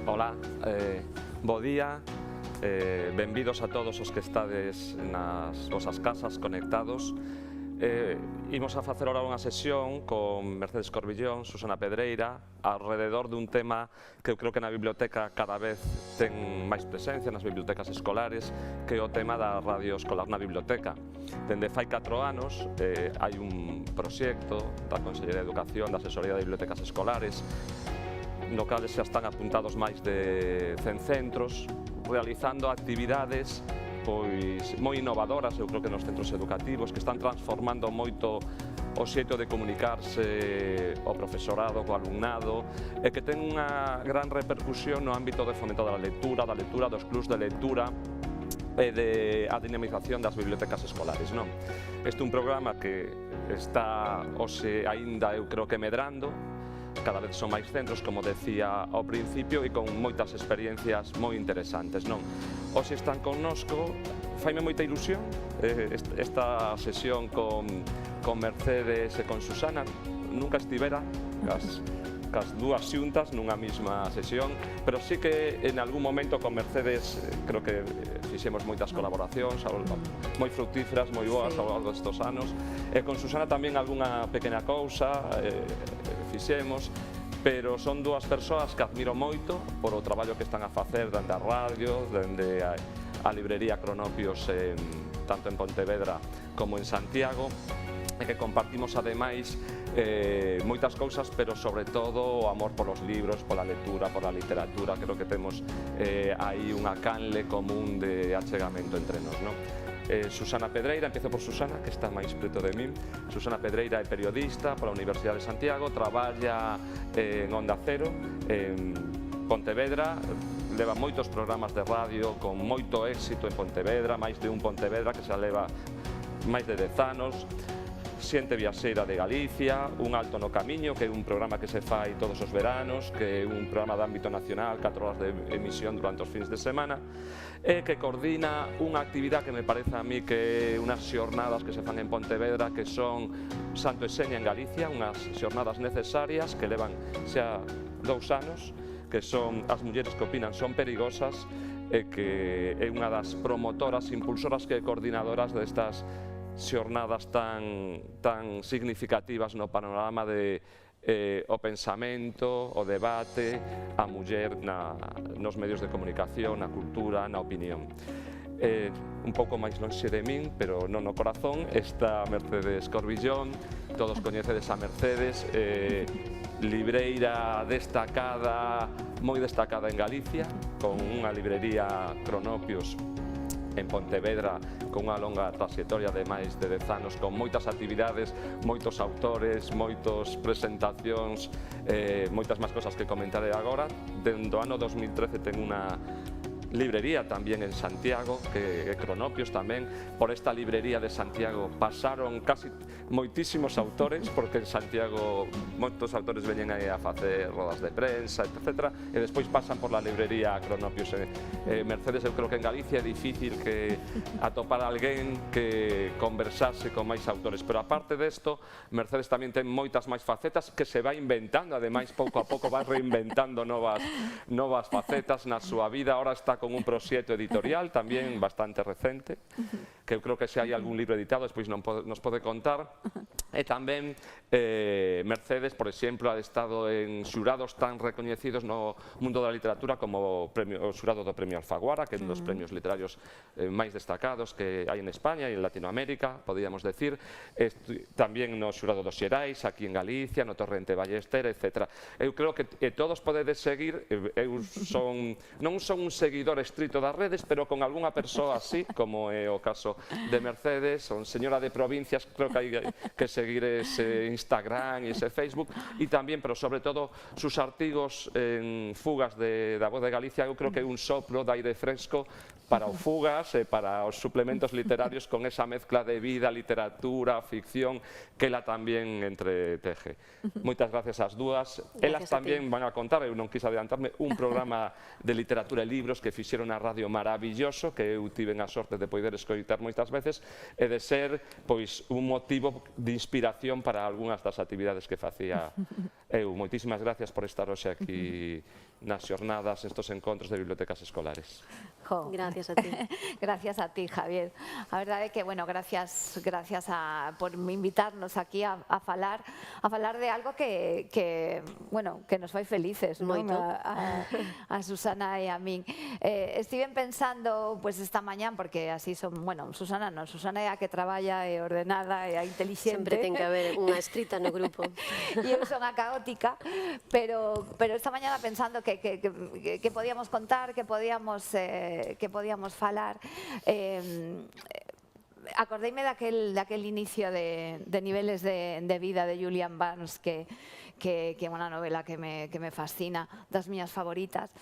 Ola, bo día, benvidos a todos os que estades nas vosas casas conectados. Imos a facer ahora unha sesión con Mercedes Corbillón, Susana Pedreira, alrededor dun tema que eu creo que na biblioteca cada vez ten máis presencia, nas bibliotecas escolares, que é o tema da radio escolar na biblioteca. Dende fai 4 anos hai un proxecto da Consellería de Educación, da Asesoría de Bibliotecas Escolares, no cal xa están apuntados máis de 100 centros, realizando actividades pois moi innovadoras, eu creo que nos centros educativos, que están transformando moito o xeito de comunicarse o profesorado, co alumnado, e que ten unha gran repercusión no ámbito de fomento da lectura, dos clubs de lectura, e a dinamización das bibliotecas escolares, non? Este é un programa que está hoxe aínda, eu creo que medrando, cada vez son máis centros, como decía ao principio, e con moitas experiencias moi interesantes, non? Hoxe están connosco, faime moita ilusión esta sesión con Mercedes e con Susana. Nunca estivera cas dúas xuntas nunha mesma sesión, pero sí que en algún momento con Mercedes creo que fixemos moitas colaboracións moi fructíferas, moi boas ao longo destes anos, e con Susana tamén algunha pequena cousa fixemos, pero son dúas persoas que admiro moito por o traballo que están a facer dende a radio, dende a librería Cronopios tanto en Pontevedra como en Santiago, e que compartimos ademais moitas cousas, pero sobre todo o amor polos libros, pola lectura, pola literatura. Creo que temos aí unha canle común de achegamento entre nós, non? Susana Pedreira, empiezo por Susana, que está máis preto de min. Susana Pedreira é periodista pola Universidade de Santiago, traballa en Onda Cero, en Pontevedra, leva moitos programas de radio con moito éxito en Pontevedra, máis de un Pontevedra que xa leva máis de 10 anos. Xente viaxeira de Galicia, Un Alto no Camiño, que é un programa que se fai todos os veranos, que é un programa de ámbito nacional, 4 horas de emisión durante os fins de semana, e que coordina unha actividade que me parece a mí que é unhas xornadas que se fan en Pontevedra, que son Santo e Seña en Galicia, unhas xornadas necesarias que levan xa 2 anos, que son As mulleres que opinan son perigosas, e que é unha das promotoras, impulsoras e coordinadoras destas xornadas tan significativas no panorama de o pensamento, o debate, a muller nos medios de comunicación, na cultura, na opinión. Un pouco máis lonxe de min, pero non no corazón, está Mercedes Corbillón. Todos coñecedes a Mercedes, libreira destacada, moi destacada en Galicia, con unha librería Cronopios en Pontevedra, con unha longa trayectoria de máis de 10 anos, con moitas actividades, moitos autores, moitas presentacións, moitas máis cosas que comentaré agora. Dende o ano 2013 ten unha librería tamén en Santiago, que é Cronopios tamén. Por esta librería de Santiago pasaron casi moitísimos autores, porque en Santiago moitos autores veñen aí a facer rodas de prensa, etc. E despois pasan por la librería Cronopios. Mercedes, eu creo que en Galicia é difícil que atopar alguén que conversase con máis autores, pero aparte desto, Mercedes tamén ten moitas máis facetas que se vai inventando, ademais pouco a pouco vai reinventando novas facetas na súa vida. Ahora está con un proxecto editorial tamén bastante recente, que eu creo que se hai algún libro editado, despois nos pode contar. E tamén Mercedes, por exemplo, ha estado en xurados tan recoñecidos no mundo da literatura como o xurado do Premio Alfaguara, que é un dos premios literarios máis destacados que hai en España e en Latinoamérica, podíamos decir. Tamén no xurado dos Xerais, aquí en Galicia, no Torrente Ballester, etc. Eu creo que todos podedes seguir. Eu non son un seguidor estrito das redes, pero con algunha persoa así, como é o caso de Mercedes, son señora de provincias, creo que hai que seguir ese Instagram e ese Facebook, e tamén, pero sobre todo, sus artigos en Fugas da Voz de Galicia, eu creo que é un soplo de aire fresco para o Fugas e para os suplementos literarios, con esa mezcla de vida, literatura, ficción, que ela tamén entreteje. Moitas gracias ás dúas. Elas tamén van a contar, eu non quise adiantarme, un programa de literatura e libros que fixeron na radio maravilloso, que eu tive a sorte de poder escoitar moitas veces, e de ser pois un motivo de inspiración para algunhas das actividades que facía moitísimas gracias por estar hoxe aquí nas xornadas, estos encontros de bibliotecas escolares. Gracias a ti. Gracias a ti, Javier. A verdade é que, bueno, gracias por invitarnos aquí a falar de algo que nos fai felices, non? A Susana e a min. Estiven pensando, pues, esta mañán, porque así son, bueno, Susana é a que traballa, é ordenada, é a inteligente. Sempre ten que haber unha escrita no grupo. E eu son a caótica, pero esta mañana pensando que podíamos contar, que podíamos falar, acordeime daquel inicio de Niveles de vida de Julian Barnes, que é unha novela que me fascina, das miñas favoritas.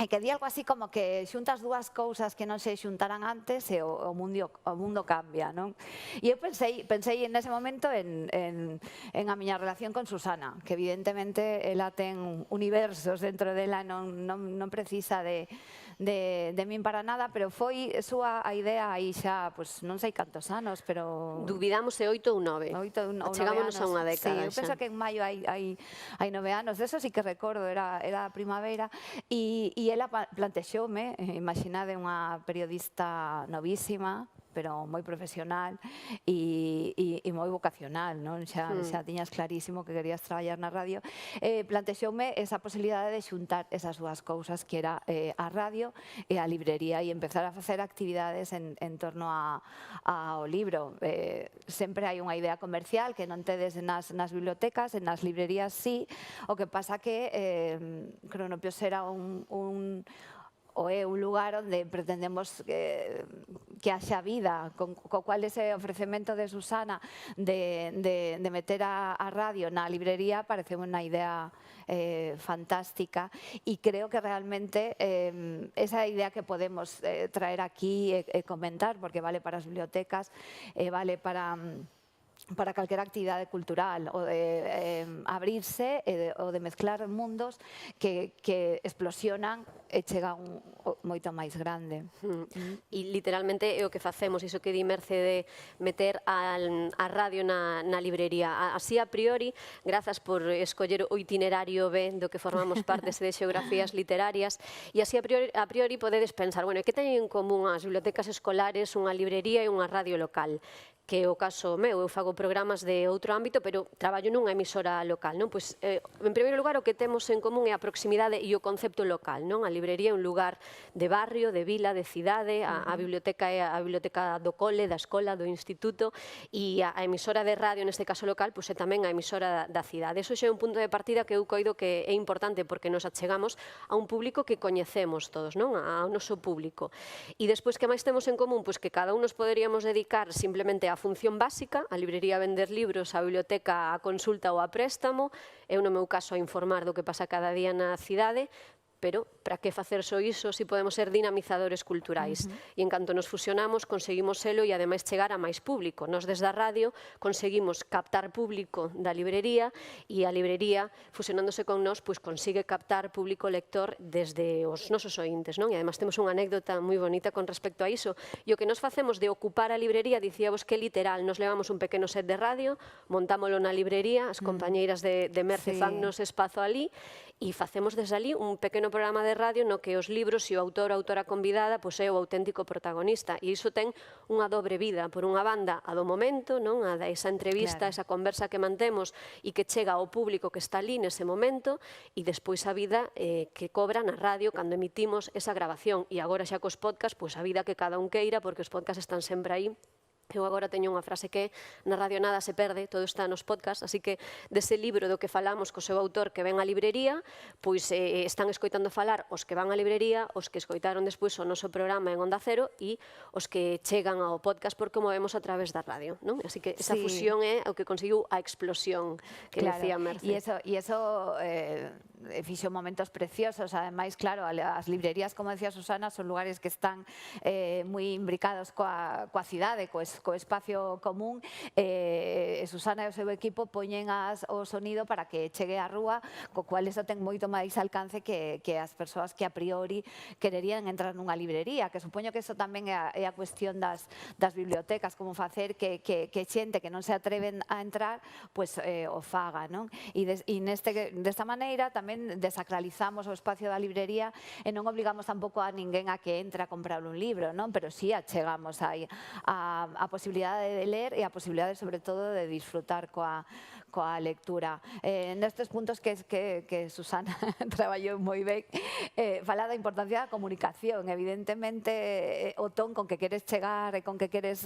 E que di algo así como que xuntas dúas cousas que non se xuntaran antes e o mundo cambia, non? E eu pensei nese momento en a miña relación con Susana, que evidentemente ela ten universos dentro dela, non precisa de min para nada, pero foi súa a idea aí xa, pues non sei cantos anos, pero... Dubidamos se 8 ou 9. Chegámonos a unha década. Sí, eu penso que en maio hai 9 anos, eso sí que recordo, era a primavera, e ela plantexoume, imaginade unha periodista novísima, pero moi profesional e moi vocacional, non? Xa tiñas clarísimo que querías traballar na radio. Plantexoume esa posibilidade de xuntar esas dúas cousas, que era a radio e a librería, e empezar a facer actividades en torno ao libro. Sempre hai unha idea comercial que non tedes nas bibliotecas, nas librerías sí, o que pasa que Cronopios era un lugar onde pretendemos que haxa vida, co cual ese ofrecemento de Susana de meter a radio na librería parece unha idea fantástica, e creo que realmente esa idea que podemos traer aquí e comentar, porque vale para as bibliotecas, vale para calquera actividade cultural, o de abrirse o de mezclar mundos que explosionan e chegan moito máis grande. E literalmente é o que facemos, iso que di Merce de meter a radio na librería. Así a priori, grazas por escoller o itinerario B do que formamos parte de Xeografías Literarias, e así a priori podedes pensar, bueno, que teñen en común as bibliotecas escolares, unha librería e unha radio local? Que é o caso meu, eu fago programas de outro ámbito, pero traballo nunha emisora local, non? Pois, en primeiro lugar, o que temos en común é a proximidade e o concepto local, non? A librería é un lugar de barrio, de vila, de cidade, a biblioteca é a biblioteca do cole, da escola, do instituto, e a emisora de radio, neste caso local, pois é tamén a emisora da cidade. Eso xa é un punto de partida que eu coido que é importante, porque nos achegamos a un público que coñecemos todos, non? Ao noso público. E despois, que máis temos en común? Pois que cada un nos poderíamos dedicar simplemente a función básica, a librería a vender libros, a biblioteca a consulta ou a préstamo, eu no meu caso a informar do que pasa cada día na cidade, pero para que facer só iso se podemos ser dinamizadores culturais? E en canto nos fusionamos, conseguimos selo e ademais chegar a máis público. Nos desde a radio conseguimos captar público da librería, e a librería, fusionándose con nós, pois consigue captar público lector desde os nosos ointes, non? E ademais temos unha anécdota moi bonita con respecto a iso. E o que nos facemos de ocupar a librería, dicíamos que literal, nos levamos un pequeno set de radio, montámolo na librería, as compañeiras de Merce fannos espazo ali, e facemos desde ali un pequeno programa de radio no que os libros e o autor ou autora convidada pois é o auténtico protagonista, e iso ten unha dobre vida. Por unha banda, a do momento, non? A esa entrevista, esa conversa que mantemos e que chega ao público que está ali nese momento, e despois a vida que cobra na radio cando emitimos esa grabación. E agora xa cos podcast, pois a vida que cada un queira, porque os podcast están sempre aí. Eu agora teño unha frase que na radio nada se perde, todo está nos podcast, así que dese libro do que falamos co seu autor que ven á librería, pois están escoitando falar os que van á librería, os que escoitaron despois o noso programa en Onda Cero e os que chegan ao podcast porque o movemos a través da radio, non? Así que esa fusión é o que conseguiu a explosión que decía Merce. E eso fixo momentos preciosos, ademais, claro, as librerías, como decía Susana, son lugares que están moi imbricados coa cidade, co espacio común, Susana e o seu equipo poñen o sonido para que chegue á rúa, co cual eso ten moito máis alcance que as persoas que a priori quererían entrar nunha librería, que supoño que eso tamén é a cuestión das bibliotecas, como facer que xente que non se atreven a entrar, pois o faga, non? E desta maneira tamén desacralizamos o espacio da librería e non obligamos tampouco a ninguén a que entre a comprar un libro, non? Pero sí achegamos aí a posibilidade de ler e a posibilidade, sobre todo, de disfrutar coa lectura. Nestes puntos que Susana traballou moi ben, fala da importancia da comunicación. Evidentemente, o ton con que queres chegar e con que queres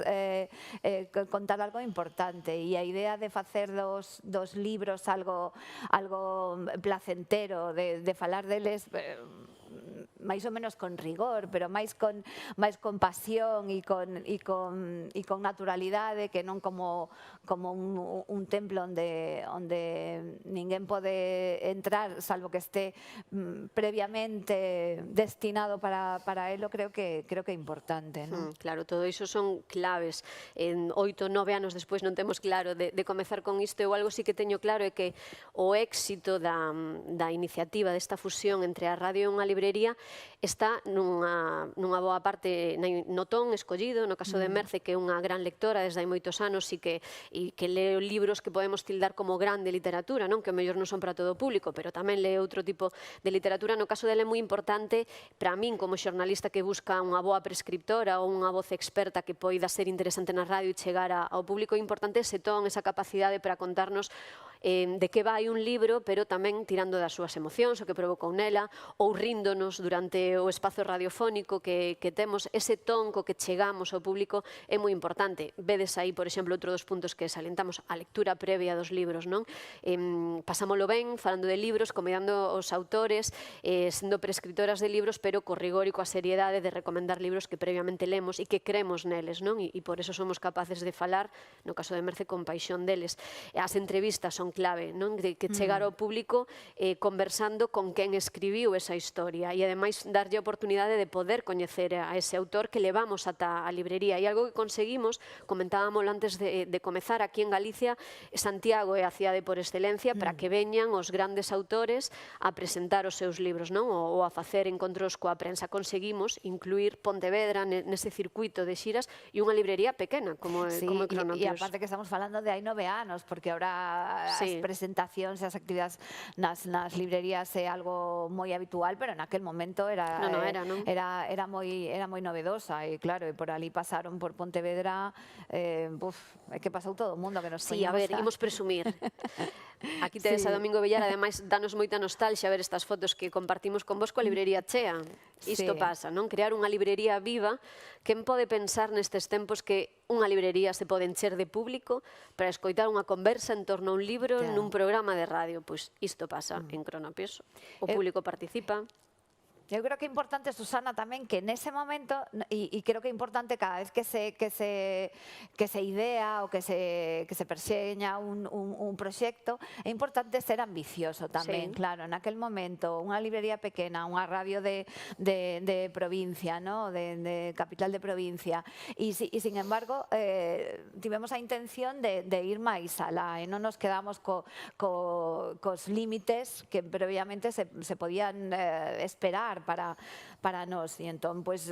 contar algo importante, e a idea de facer dos libros algo placentero, de falar deles máis ou menos con rigor, pero máis con pasión e con naturalidade, que non como un templo onde ninguén pode entrar, salvo que este previamente destinado para elo, creo que é importante, non? Claro, todo iso son claves. 8, 9 anos despois non temos claro de comezar con isto. Eu algo sí que teño claro é que o éxito da iniciativa, desta fusión entre a radio e unha librería, está nunha boa parte no ton escollido, no caso de Merce, que é unha gran lectora desde hai moitos anos e que leo libros que podemos tildar como grande literatura, non? Que o mellor non son para todo o público, pero tamén lee outro tipo de literatura. No caso dela é moi importante para min, como xornalista que busca unha boa prescriptora ou unha voz experta que poida ser interesante na radio e chegar ao público, é importante ese ton, esa capacidade para contarnos de que vai un libro, pero tamén tirando das súas emocións, o que provocou nela, ou ríndonos durante o espazo radiofónico que temos. Ese ton co que chegamos ao público é moi importante. Vedes aí, por exemplo, outro dos puntos que salientamos, a lectura previa dos libros, non? Pasámolo ben, falando de libros, convidando os autores, sendo prescritoras de libros, pero co rigor e coa seriedade de recomendar libros que previamente lemos e que cremos neles, non? E por eso somos capaces de falar, no caso de Merce, con paixón deles. As entrevistas son clave, non? De que chegar ao público conversando con quen escribiu esa historia e, ademais, darlle a oportunidade de poder coñecer a ese autor que levamos ata a librería. E algo que conseguimos, comentábamos antes de comezar, aquí en Galicia, Santiago é a cidade por excelencia para que veñan os grandes autores a presentar os seus libros, non? Ou a facer encontros coa prensa. Conseguimos incluir Pontevedra nese circuito de xiras e unha librería pequena, como é Cronopios. E aparte que estamos falando de hai 9 anos, porque ahora as presentacións e as actividades nas librerías é algo moi habitual, pero naquel momento era moi novedosa, e claro, por ali pasaron por Pontevedra, é que pasou todo o mundo que nos poñemos. Sí, a ver, imos presumir. Aquí tedes a Domingo Villar, ademais, danos moita nostalgia ver estas fotos que compartimos con vos coa librería chea. Isto pasa, non? Crear unha librería viva. Quen pode pensar nestes tempos que unha librería se pode encher de público para escoitar unha conversa en torno a un libro nun programa de radio? Pois isto pasa en Cronopios. O público participa. Eu creo que é importante, Susana, tamén que nese momento, e creo que é importante cada vez que se idea ou que se perseña un proxecto, é importante ser ambicioso tamén, claro. Naquel momento, unha librería pequena, unha radio de provincia, de capital de provincia, e sin embargo, tivemos a intención de ir máis alá, e non nos quedamos cos límites que previamente se podían esperar para nós, e entón, pois,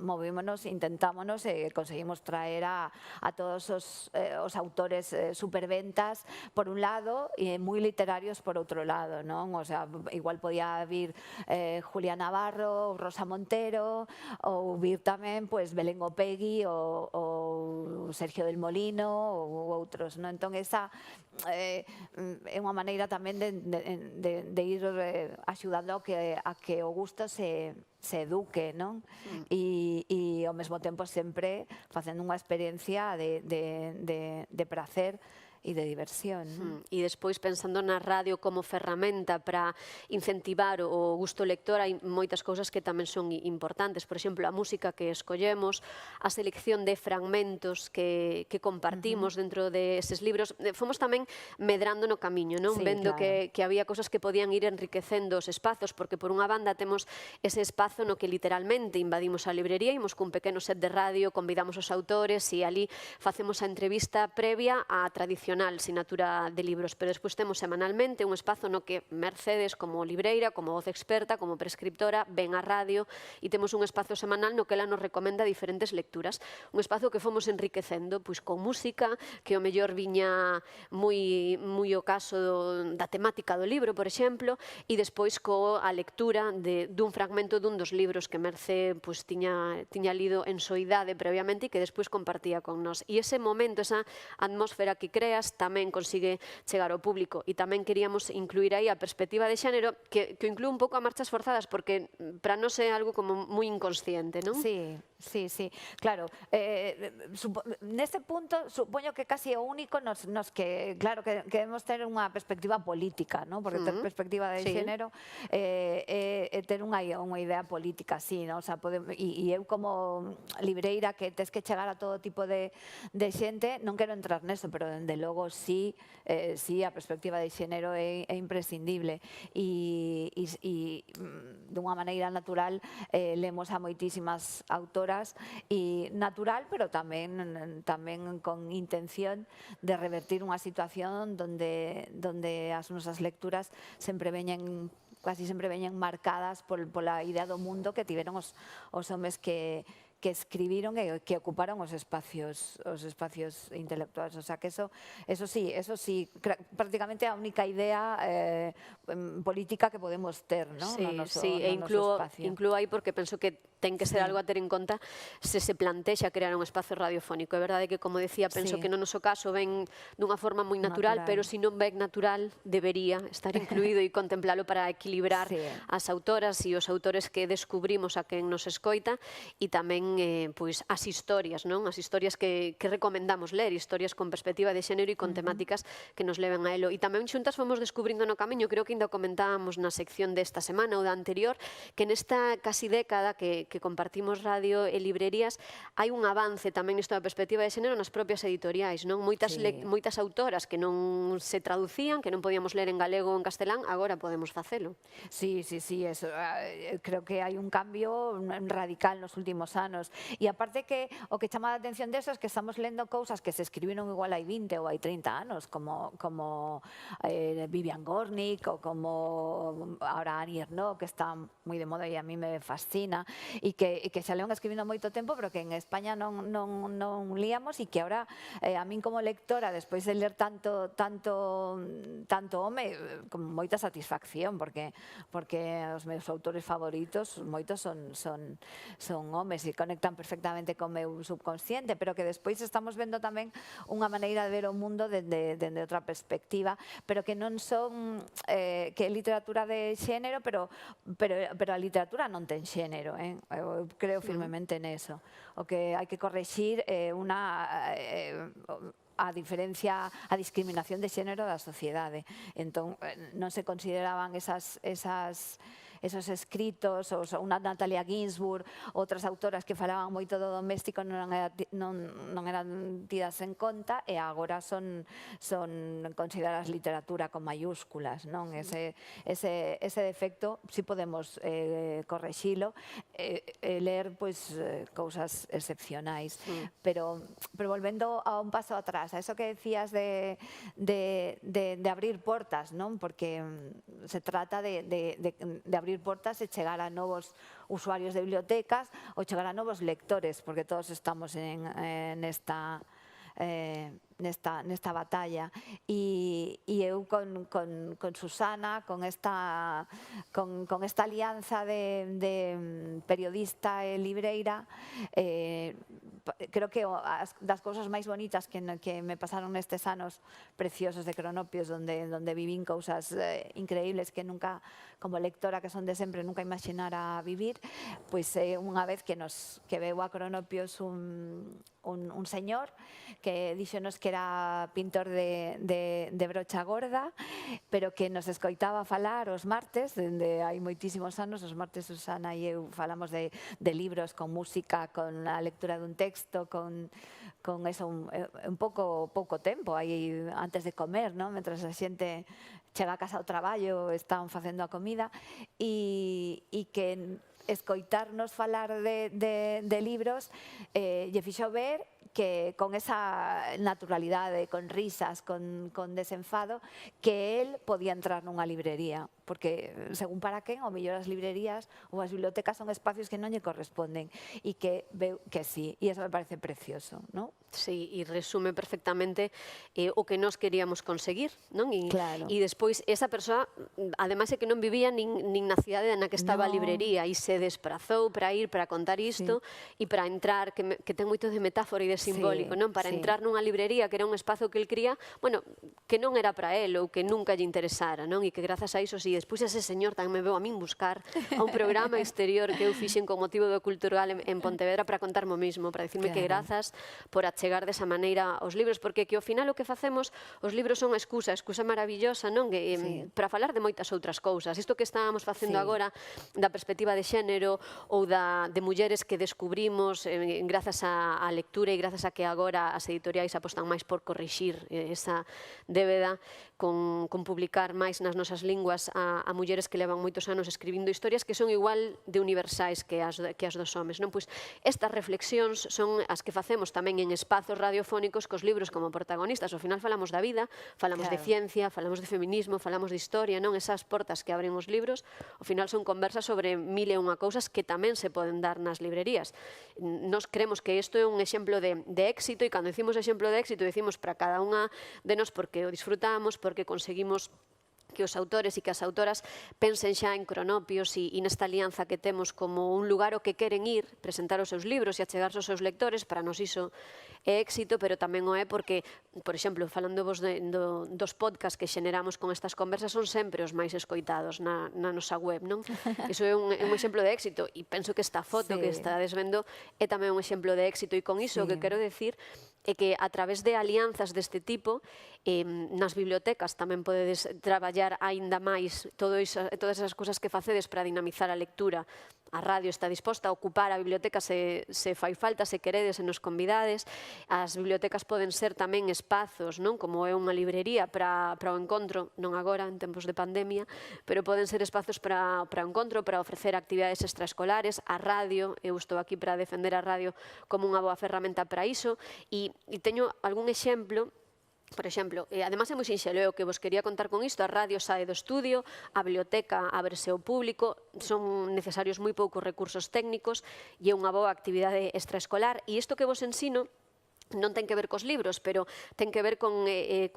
movímonos, intentámonos e conseguimos traer a todos os autores superventas por un lado e moi literarios por outro lado, non? O sea, igual podía vir Julia Navarro, Rosa Montero, ou vir tamén Belén Opegui ou Sergio del Molino ou outros, non? Entón, esa é unha maneira tamén de ir axudando a que o gusto se eduque, non? E ao mesmo tempo sempre facendo unha experiencia de prazer e de diversión. Non? E despois, pensando na radio como ferramenta para incentivar o gusto lector, hai moitas cousas que tamén son importantes. Por exemplo, a música que escollemos, a selección de fragmentos que compartimos dentro deses libros. Fomos tamén medrando no camiño, non? Sí, Vendo claro. que había cousas que podían ir enriquecendo os espazos, porque por unha banda temos ese espazo no que literalmente invadimos a librería, imos cun pequeno set de radio, convidamos os autores e ali facemos a entrevista previa á tradicional sinatura de libros, pero despois temos semanalmente un espazo no que Mercedes, como libreira, como voz experta, como prescriptora, ven á radio e temos un espazo semanal no que ela nos recomenda diferentes lecturas. Un espazo que fomos enriquecendo pois con música, que o mellor viña moi o caso da temática do libro, por exemplo, e despois coa lectura dun fragmento dun dos libros que Merce pois, tiña lido en soidade previamente e que despois compartía con nós. E ese momento, esa atmósfera que creas, tamén consigue chegar ao público. E tamén queríamos incluir aí a perspectiva de xénero, que inclúe un pouco a marchas forzadas, porque para nós é algo como moi inconsciente, non? Sí, sí, sí. Claro, neste punto, supoño que casi é o único nos que, claro, que debemos ter unha perspectiva política, non? Porque ter perspectiva de xénero é ter unha idea política, sí, non? O sea, e eu como libreira que tes que chegar a todo tipo de xente, non quero entrar neso, pero dende logo sí, a perspectiva de xénero é imprescindible e dunha maneira natural lemos a moitísimas autoras e natural, pero tamén con intención de revertir unha situación donde as nosas lecturas casi sempre veñen marcadas pola idea do mundo que tiveron os homes que escribiron e que ocuparon os espacios intelectuais. O sea, que eso sí, prácticamente a única idea política que podemos ter, non? Sí, e incluo aí porque penso que ten que ser algo a ter en conta se plantexa crear un espazo radiofónico. É verdade que, como decía, penso que no noso caso ven dunha forma moi natural, pero se non ven natural, debería estar incluído e contemplalo para equilibrar as autoras e os autores que descubrimos a quen nos escoita e tamén pois as historias, non? As historias que recomendamos ler, historias con perspectiva de xénero e con temáticas que nos leven a elo. E tamén xuntas fomos descubrindo no camiño, creo que ainda comentábamos na sección desta semana ou da anterior, que nesta casi década que compartimos radio e librerías, hai un avance tamén nisto da perspectiva de xénero nas propias editoriais, non? Moitas autoras que non se traducían, que non podíamos ler en galego ou en castelán, agora podemos facelo. Sí, eso, creo que hai un cambio radical nos últimos anos. E aparte que o que chama a atención deso é que estamos lendo cousas que se escribiron igual hai 20 ou hai 30 anos, como Vivian Gornick ou como ahora Annie Ernaux, que está moi de moda e a mí me fascina, e que xa leon escribindo moito tempo, pero que en España non líamos e que ahora a min como lectora, despois de ler tanto home, con moita satisfacción, porque os meus autores favoritos, moitos son homes e conectan perfectamente co meu subconsciente, pero que despois estamos vendo tamén unha maneira de ver o mundo dende outra perspectiva, pero que non son que é literatura de xénero, pero a literatura non ten xénero, eu creo firmemente neso. O que hai que correxir é a diferencia, a discriminación de xénero da sociedade. Entón, non se consideraban esos escritos, unha Natalia Ginsburg, outras autoras que falaban moito do doméstico non eran tidas en conta e agora son consideradas literatura con mayúsculas, non? Ese defecto si podemos correxilo, ler cousas excepcionais, pero volvendo a un paso atrás, a eso que decías de abrir portas, non? Porque se trata de abrir portas e chegar a novos usuarios de bibliotecas ou chegar a novos lectores, porque todos estamos nesta batalla. E eu con Susana, con esta alianza de periodista e libreira, creo que das cousas máis bonitas que me pasaron nestes anos preciosos de Cronopios, onde vivín cousas increíbles que nunca, como lectora que son de sempre, nunca imaginara vivir, pois unha vez que veu a Cronopios un señor que díxonos que era pintor de brocha gorda, pero que nos escoitaba falar os martes, dende hai moitísimos anos, os martes Susana e eu falamos de libros, con música, con a lectura dun texto, con eso, un pouco tempo, aí antes de comer, non? Mentras a xente chega a casa ao traballo, están facendo a comida, e que escoitarnos falar de libros lle fixo ver que con esa naturalidade, con risas, con desenfado, que él podía entrar nunha librería, porque según para quen, ao mellor as librerías ou as bibliotecas son espacios que non lle corresponden, e que veu que sí, e eso me parece precioso, non? Sí, e resume perfectamente o que nós queríamos conseguir, non? Claro. E despois, esa persoa, ademais é que non vivía nin na cidade na que estaba a librería, e se desprazou para ir, para contar isto, e para entrar, que ten moito de metáfora e de simbólico, non? Para entrar nunha librería, que era un espazo que el cría, bueno, que non era para él, ou que nunca lle interesara, non? E que grazas a iso, si despois ese señor tamén me veu a min buscar a un programa exterior que eu fixen con motivo do cultural en Pontevedra para contarme o mismo, para dicirme que grazas por chegar desa maneira aos libros, porque que ao final o que facemos, os libros son a excusa maravillosa, non? Para falar de moitas outras cousas. Isto que estábamos facendo agora, da perspectiva de xénero, ou de mulleres que descubrimos grazas á lectura e grazas a que agora as editoriais apostan máis por corrixir esa débeda con publicar máis nas nosas linguas a mulleres que levan moitos anos escribindo historias que son igual de universais que as dos homes, non? Pois estas reflexións son as que facemos tamén en espazos radiofónicos cos libros como protagonistas. Ao final falamos da vida, falamos de ciencia, falamos de feminismo, falamos de historia, non? Esas portas que abren os libros, ao final son conversas sobre mil e unha cousas que tamén se poden dar nas librerías. Nos creemos que isto é un exemplo de éxito, e cando decimos exemplo de éxito, decimos para cada unha de nós porque o disfrutamos, porque conseguimos que os autores e que as autoras pensen xa en Cronopios e nesta alianza que temos como un lugar ao que queren ir, presentar os seus libros e achegarse aos seus lectores. Para nos iso é éxito, pero tamén o é porque, por exemplo, falando vos dos podcasts que xeneramos con estas conversas, son sempre os máis escoitados na nosa web, non? Iso é un exemplo de éxito, e penso que esta foto que estades vendo é tamén un exemplo de éxito, e con iso o que quero decir é que a través de alianzas deste tipo nas bibliotecas tamén podedes traballar aínda máis todas esas cousas que facedes para dinamizar a lectura. A radio está disposta a ocupar a biblioteca se fai falta, se queredes e nos convidades. As bibliotecas poden ser tamén espazos, non? Como é unha librería para o encontro, non agora, en tempos de pandemia, pero poden ser espazos para o encontro, para ofrecer actividades extraescolares. A radio, eu estou aquí para defender a radio como unha boa ferramenta para iso, e teño algún exemplo. Por exemplo, además é moi sinxelo, o que vos quería contar con isto: a radio sae do estudio, a biblioteca ábrese ao público, son necesarios moi poucos recursos técnicos e é unha boa actividade extraescolar. E isto que vos ensino non ten que ver cos libros, pero ten que ver con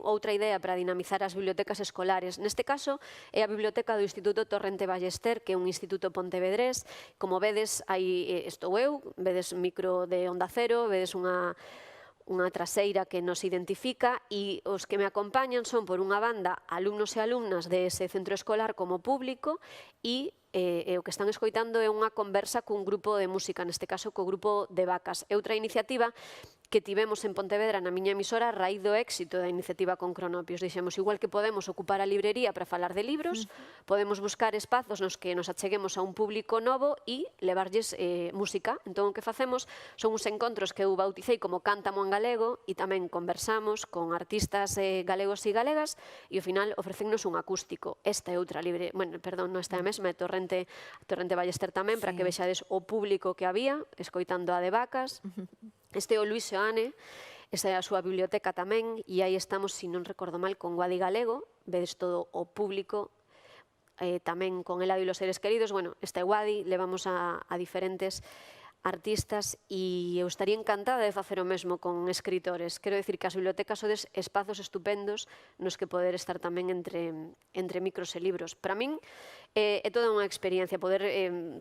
outra idea para dinamizar as bibliotecas escolares. Neste caso, é a biblioteca do Instituto Torrente Ballester, que é un instituto pontevedrés. Como vedes, aí estou eu, vedes micro de Onda Cero, vedes unha traseira que nos identifica, e os que me acompañan son, por unha banda, alumnos e alumnas dese centro escolar como público, e o que están escoitando é unha conversa cun grupo de música, neste caso co grupo de Vacas. É outra iniciativa que tivemos en Pontevedra na miña emisora a raíz do éxito da iniciativa con Cronopios. Dixemos, igual que podemos ocupar a librería para falar de libros, podemos buscar espazos nos que nos acheguemos a un público novo e levarlles música. Entón, o que facemos son uns encontros que eu bauticei como Cántamo en galego, e tamén conversamos con artistas galegos e galegas, e ao final ofrecennos un acústico. Esta é outra non esta é a mesma, é Torrente Ballester tamén, para que vexades o público que había, escoitando a de Vacas. Este é o Luís Seoane, esta é a súa biblioteca tamén, e aí estamos, se non recordo mal, con Guadi Galego, vedes todo o público, tamén con Eladio e los seres queridos. Bueno, esta é Guadi, levamos a diferentes artistas, e eu estaría encantada de facer o mesmo con escritores. Quero dicir que as bibliotecas sodes espazos estupendos nos que poder estar tamén entre micros e libros. Para min É toda unha experiencia poder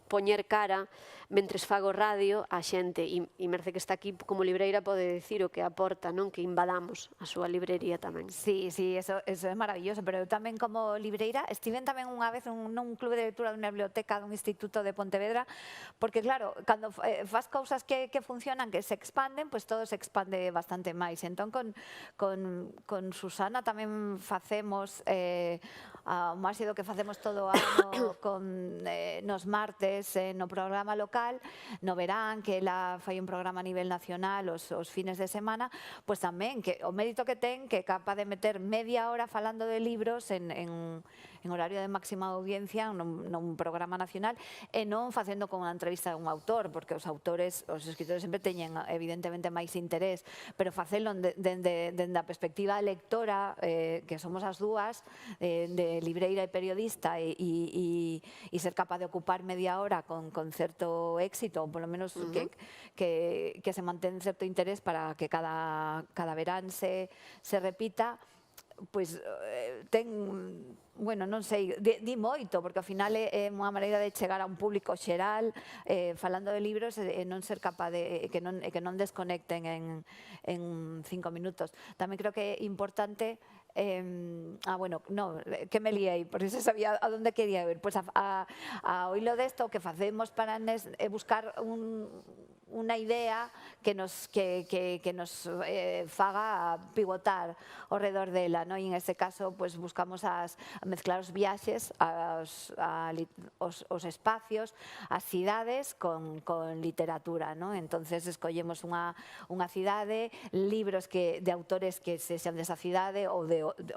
poñer cara mentres fago radio a xente e Merce que está aquí como libreira pode decir o que aporta, non? Que invadamos a súa librería tamén. Sí, sí, eso é maravilloso, pero eu tamén como libreira estiven tamén unha vez nun clube de lectura dunha biblioteca dun instituto de Pontevedra, porque claro, cando fas cousas que funcionan, que se expanden, pois todo se expande bastante máis. Entón con Susana tamén facemos o máis do que facemos todo o ano nos martes no programa local, no verán, que ela fai un programa a nivel nacional os fines de semana, pois tamén que o mérito que ten que é capaz de meter media hora falando de libros en horario de máxima audiencia nun programa nacional e non facendo con unha entrevista de un autor, porque os autores, os escritores sempre teñen evidentemente máis interés, pero facelo dende a perspectiva lectora, que somos as dúas, de libreira e periodista, e ser capaz de ocupar media hora con certo éxito, ou polo menos que se mantén certo interés para que cada verán se repita, pois ten, bueno, non sei, di moito, porque ao final é unha maneira de chegar a un público xeral falando de libros e non ser capaz de que non desconecten en 5 minutos. Tamén creo que é importante bueno, no, que me liei, por eso sabía a onde quería ir. Pois a oílo desto, o que facemos para buscar unha idea que nos faga pivotar ao redor dela, e en este caso buscamos mezclar os viaxes, os espacios, as cidades con literatura. Entonces escollemos unha cidade, libros de autores que sexan desa cidade ou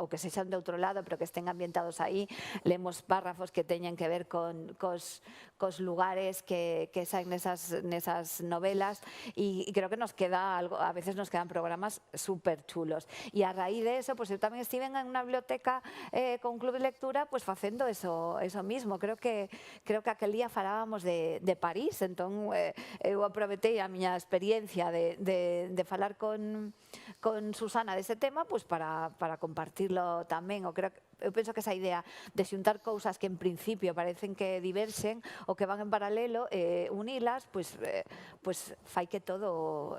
que sexan de outro lado pero que estén ambientados aí, lemos párrafos que teñen que ver cos lugares que saen nesas novelas, e creo que nos queda algo, a veces nos quedan programas super chulos. E a raíz de eso, eu tamén estive en unha biblioteca con un club de lectura facendo eso mismo. Creo que aquel día falábamos de París, entón eu aproveitei a miña experiencia de falar con Susana dese tema para compartirlo tamén. Eu penso que esa idea de xuntar cousas que en principio parecen que diverxen ou que van en paralelo, unilas, pois fai que todo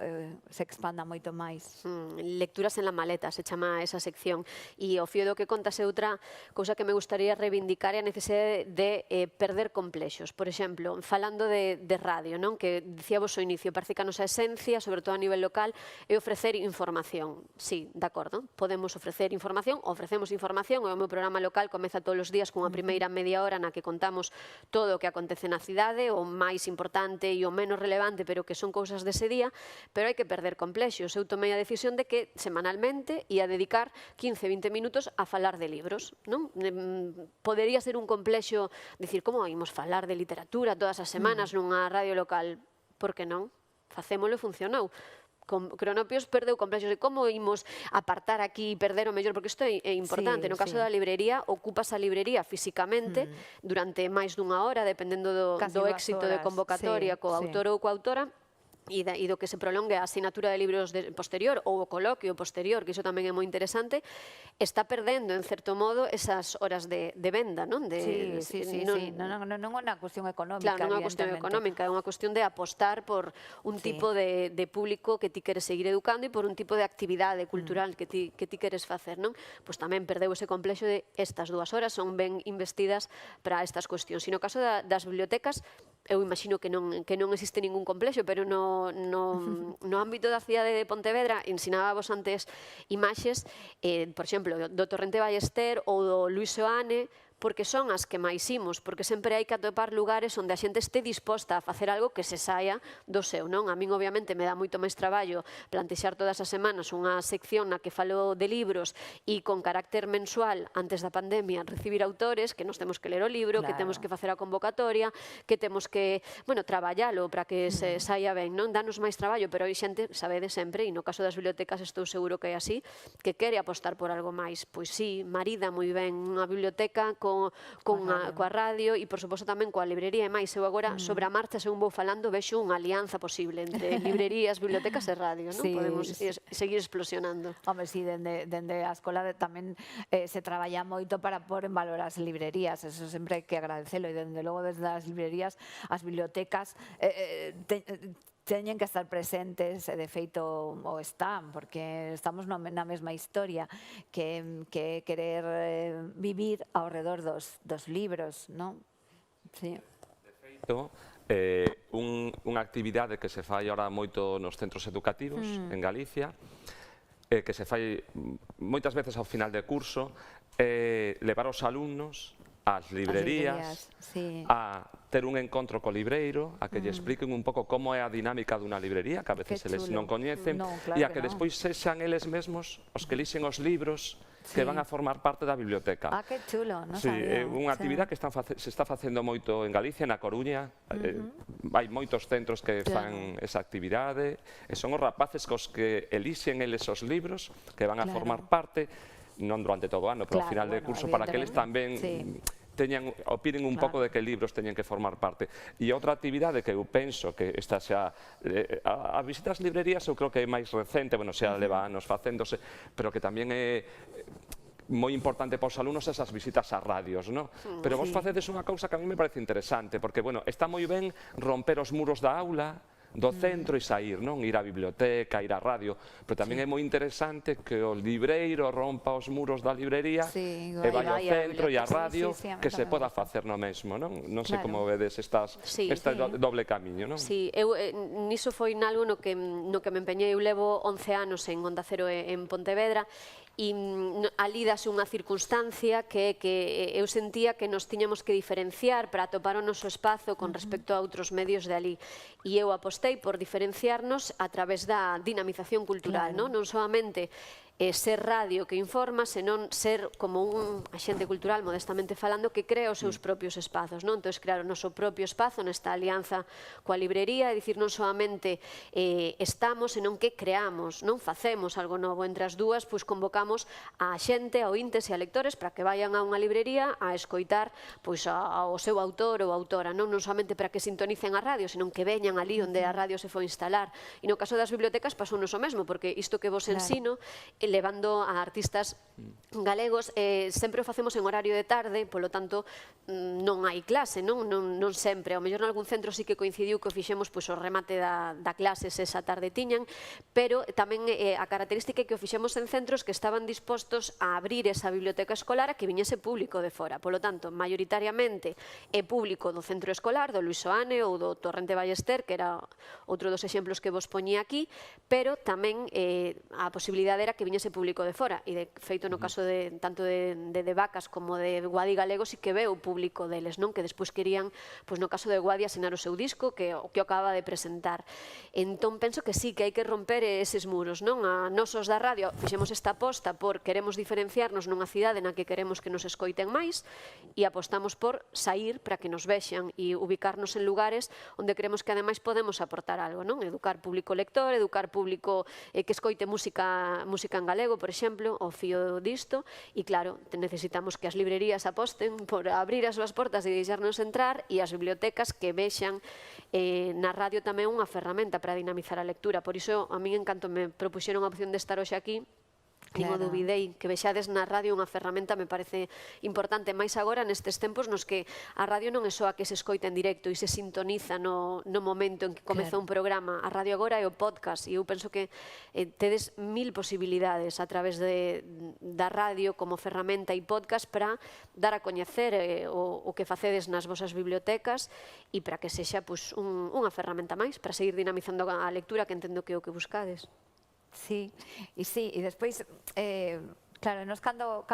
se expanda moito máis. Lecturas en la maleta, se chama esa sección. E ao fío do que contas é outra cousa que me gustaría reivindicar é a necesidade de perder complexos. Por exemplo, falando de radio, que dicíamos ao inicio, parece que a nosa esencia, sobre todo a nivel local, é ofrecer información. Sí, de acordo, podemos ofrecer información, ofrecemos información, o meu programa local comeza todos os días cunha primeira media hora na que contamos todo o que acontece na cidade, o máis importante e o menos relevante, pero que son cousas dese día, pero hai que perder complexos. Eu tomei a decisión de que semanalmente ia dedicar 15-20 minutos a falar de libros. Podería ser un complexo dicir, como imos falar de literatura todas as semanas nunha radio local? Por que non? Facémolo e funcionou. Cronopios perdeu complexos de como imos apartar aquí e perder o mellor, porque isto é importante. No caso da librería, ocupas a librería físicamente durante máis dunha hora, dependendo do éxito de convocatoria co autor ou coa autora, e do que se prolongue a asignatura de libros posterior ou o coloquio posterior, que iso tamén é moi interesante, está perdendo, en certo modo, esas horas de venda, non? Sí. Non é unha cuestión económica, claro, non é unha cuestión económica, é unha cuestión de apostar por un tipo de público que ti queres seguir educando e por un tipo de actividade cultural que ti queres facer, non? Pois tamén perdeu ese complexo de estas 2 horas son ben investidas para estas cuestións. E no caso das bibliotecas, eu imagino que non existe ningún complexo, pero no ámbito da cidade de Pontevedra, ensinábamos antes imaxes, por exemplo, do Torrente Ballester ou do Luis Seoane, porque son as que máis imos, porque sempre hai que atopar lugares onde a xente este disposta a facer algo que se saia do seu, non? A min, obviamente, me dá moito máis traballo plantexar todas as semanas unha sección na que falo de libros e con carácter mensual, antes da pandemia, recibir autores, que nos temos que ler o libro, que temos que facer a convocatoria, que temos que, bueno, traballalo para que se saia ben, non? Danos máis traballo, pero hai xente, sabede sempre, e no caso das bibliotecas estou seguro que é así, que quere apostar por algo máis. Pois sí, marida moi ben unha biblioteca coa radio e, por suposto, tamén coa librería. E máis, eu agora, sobre a marcha, según vou falando, vexo unha alianza posible entre librerías, bibliotecas e radio, non? Podemos seguir explosionando. Home, si, dende a escola tamén se traballa moito para pôr en valor as librerías, eso sempre hai que agradecelo, e dende logo desde as librerías, as bibliotecas teñen que estar presentes, e de feito o están, porque estamos na mesma historia que querer vivir ao redor dos libros, non? Sí. De feito, unha actividade que se fai ahora moito nos centros educativos en Galicia, que se fai moitas veces ao final de curso, levar os alumnos ás librerías, a ter un encontro co libreiro, a que lle expliquen un pouco como é a dinámica dunha librería, que a veces eles non coñecen, e a que despois sexan eles mesmos os que elixen os libros que van a formar parte da biblioteca. Ah, que chulo, non É sabía. unha actividade que se está facendo moito en Galicia, na Coruña, hai moitos centros que fan esa actividade, e son os rapaces cos que elixen eles os libros que van a formar parte, non durante todo o ano, pero ao final de curso, para que eles tamén opinen un pouco de que libros teñen que formar parte. E outra actividade que eu penso que esta xa... A visita ás librerías eu creo que é máis recente, bueno, xa leva anos facéndose, pero que tamén é moi importante para os alumnos esas visitas ás radios, non? Pero vos facedes unha cousa que a mí me parece interesante, porque, bueno, está moi ben romper os muros da aula, do centro e sair, non? Ir á biblioteca, ir á radio, pero tamén é moi interesante que o libreiro rompa os muros da librería e vai ao centro e á radio, que se poda facer no mesmo, non? Non sei como vedes este doble camiño, non? Si, niso foi nalgo no que me empeñei. Eu levo 11 anos en Onda Cero en Pontevedra, e ali dase unha circunstancia que eu sentía que nos tiñamos que diferenciar para atopar o noso espazo con respecto a outros medios de ali. E eu apostei por diferenciarnos a través da dinamización cultural, non soamente ser radio que informa, senón ser como un axente cultural, modestamente falando, que crea os seus propios espazos, non? Entón, crear o noso propio espazo nesta alianza coa librería, é dicir, non solamente estamos, senón que creamos, non facemos algo novo. Entre as dúas, pois convocamos a xente, a ointes e a lectores para que vayan a unha librería a escoitar pois ao seu autor ou autora, non solamente para que sintonicen a radio, senón que veñan ali onde a radio se foi instalar. E no caso das bibliotecas pasounos o mesmo, porque isto que vos ensino, levando a artistas galegos, sempre o facemos en horario de tarde, polo tanto non hai clase, non sempre. Ao mellor nalgún centro sí que coincidiu que o fixemos o remate da clase esa tarde tiñan, pero tamén a característica é que o fixemos en centros que estaban dispostos a abrir esa biblioteca escolar a que viñese público de fora. Polo tanto, maioritariamente é público do centro escolar, do Luís Soane ou do Torrente Ballester, que era outro dos exemplos que vos poñía aquí, pero tamén a posibilidade era que viñese público de fora, e de feito no caso tanto de Vacas como de Guadi Galego sí que veo o público deles, non? Que despois querían, pois no caso de Guadi, asinar o seu disco, que o acaba de presentar. Entón penso que sí, que hai que romper eses muros, non? A nosos da radio fixemos esta aposta por queremos diferenciarnos nunha cidade na que queremos que nos escoiten máis, e apostamos por sair para que nos vexan e ubicarnos en lugares onde creemos que ademais podemos aportar algo, non? Educar público lector, educar público que escoite música en galego, por exemplo, ao fío disto, e claro, necesitamos que as librerías aposten por abrir as súas portas e deixarnos entrar, e as bibliotecas que vexan na radio tamén unha ferramenta para dinamizar a lectura. Por iso, a min, en canto me propuxeron a opción de estar hoxe aquí, nin o dubidei, que vexades na radio unha ferramenta me parece importante, máis agora nestes tempos nos que a radio non é só a que se escoita en directo e se sintoniza no momento en que comeza un programa. A radio agora é o podcast, e eu penso que tedes 1000 posibilidades a través da radio como ferramenta e podcast para dar a coñecer o que facedes nas vosas bibliotecas, e para que sexa unha ferramenta máis para seguir dinamizando a lectura, que entendo que é o que buscades. Sí, e despois, claro, nos cando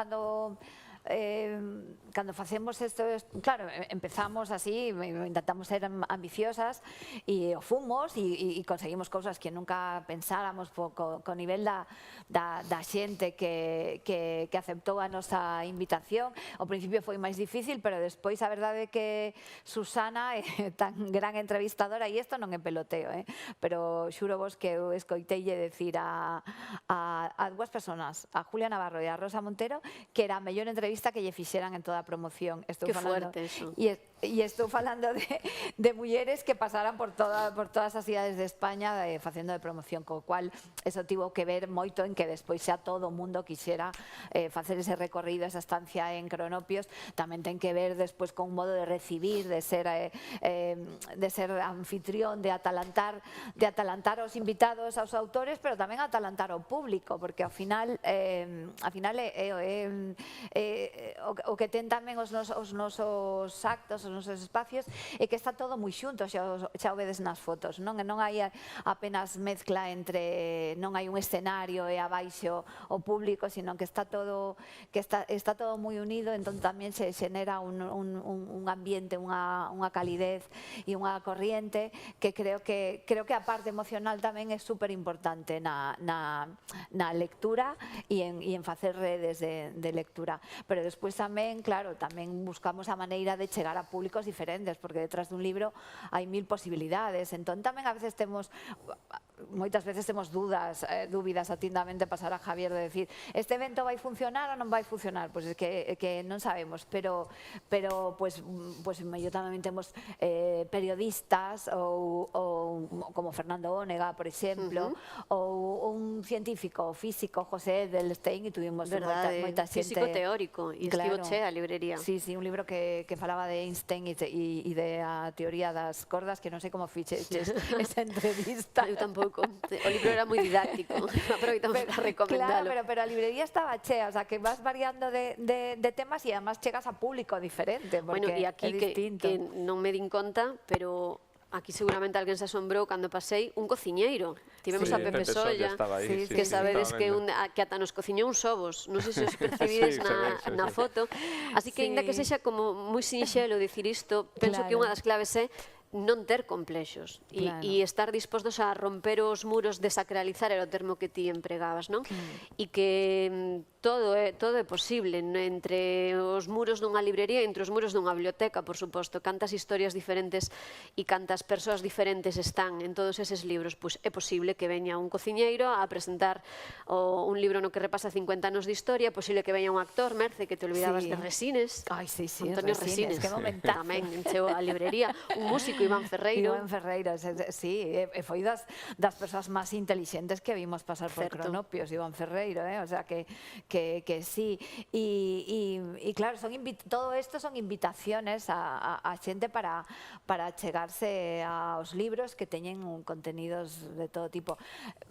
facemos isto, claro, empezamos así, intentamos ser ambiciosas e o fomos e conseguimos cousas que nunca pensáramos co nivel da xente que aceptou a nosa invitación. Ao principio foi máis difícil, pero despois a verdade é que Susana é tan gran entrevistadora, e isto non é peloteo, pero xuro vos que eu escoiteille decir a dúas personas, a Julia Navarro e a Rosa Montero, que era a mellor entrevista entrevista que lle fixeran en toda a promoción. Que fuerte eso. E estou falando de mulleres que pasaran por todas as cidades de España facendo de promoción, co cual eso tivo que ver moito en que despois xa todo o mundo quixera facer ese recorrido, esa estancia en Cronopios. Tamén ten que ver despois con un modo de recibir, de ser anfitrión, de atalantar aos invitados, aos autores, pero tamén atalantar ao público, porque ao final o que ten tamén os nosos actos, os nosos espacios, é que está todo moi xunto, xa o vedes nas fotos, non hai apenas mezcla entre, non hai un escenario e abaixo o público, sino que está todo moi unido, entón tamén se xenera un ambiente, unha calidez e unha corriente que creo que a parte emocional tamén é super importante na lectura e en facer redes de lectura, pero despois tamén, claro, tamén buscamos a maneira de chegar a públicos diferentes, porque detrás dun libro hai 1000 posibilidades, entón tamén a veces moitas veces temos dúbidas atindamente pasar a Javier de decir este evento vai funcionar ou non vai funcionar, pois é que non sabemos, pero mellor tamén temos periodistas ou como Fernando Ónega, por exemplo, ou un científico físico, José Edelstein, e tuvimos moita xente. Físico teórico, e estivo chea a librería. Sí, un libro que falaba de Einstein e de a teoría das cordas, que non sei como fiches esa entrevista. Eu tampouco. O libro era moi didáctico, aproveitamos para recomendalo. Claro, pero a librería estaba chea, o sea, que vas variando de temas e además chegas a público diferente, porque e aquí é distinto. que non me din conta, pero aquí seguramente alguén se asombrou cando pasei un cociñeiro. Tivemos a Pepe Solla, que sabedes que ata nos cociñou uns ovos, non sei se os percibides na foto. Así que, ainda que sexa como moi sinxelo dicir isto, penso que unha das claves é non ter complexos e estar dispostos a romper os muros, desacralizar era o termo que ti empregabas, non? E que todo é posible entre os muros dunha librería e entre os muros dunha biblioteca, por suposto. Cantas historias diferentes e cantas persoas diferentes están en todos eses libros, pois é posible que veña un cociñeiro a presentar un libro no que repasa 50 anos de historia, é posible que veña un actor, Merce, que te olvidabas de Resines, Antonio Resines, tamén encheu a librería, un músico, Iván Ferreiro. Iván Ferreiro, sí, foi das persoas máis intelixentes que vimos pasar por Cronopios, Iván Ferreiro, o sea que sí. E claro, todo isto son invitaciones a xente para chegarse aos libros que teñen contenidos de todo tipo.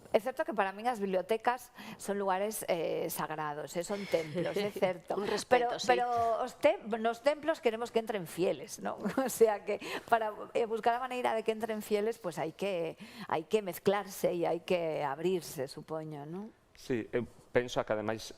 É certo que para min as bibliotecas son lugares sagrados, son templos, é certo. Un respeto, sí. Pero nos templos queremos que entren fieles, non? O sea que para buscar a maneira de que entren fieles, pois hai que mezclarse e hai que abrirse, supoño, non? Sí, eu penso que ademais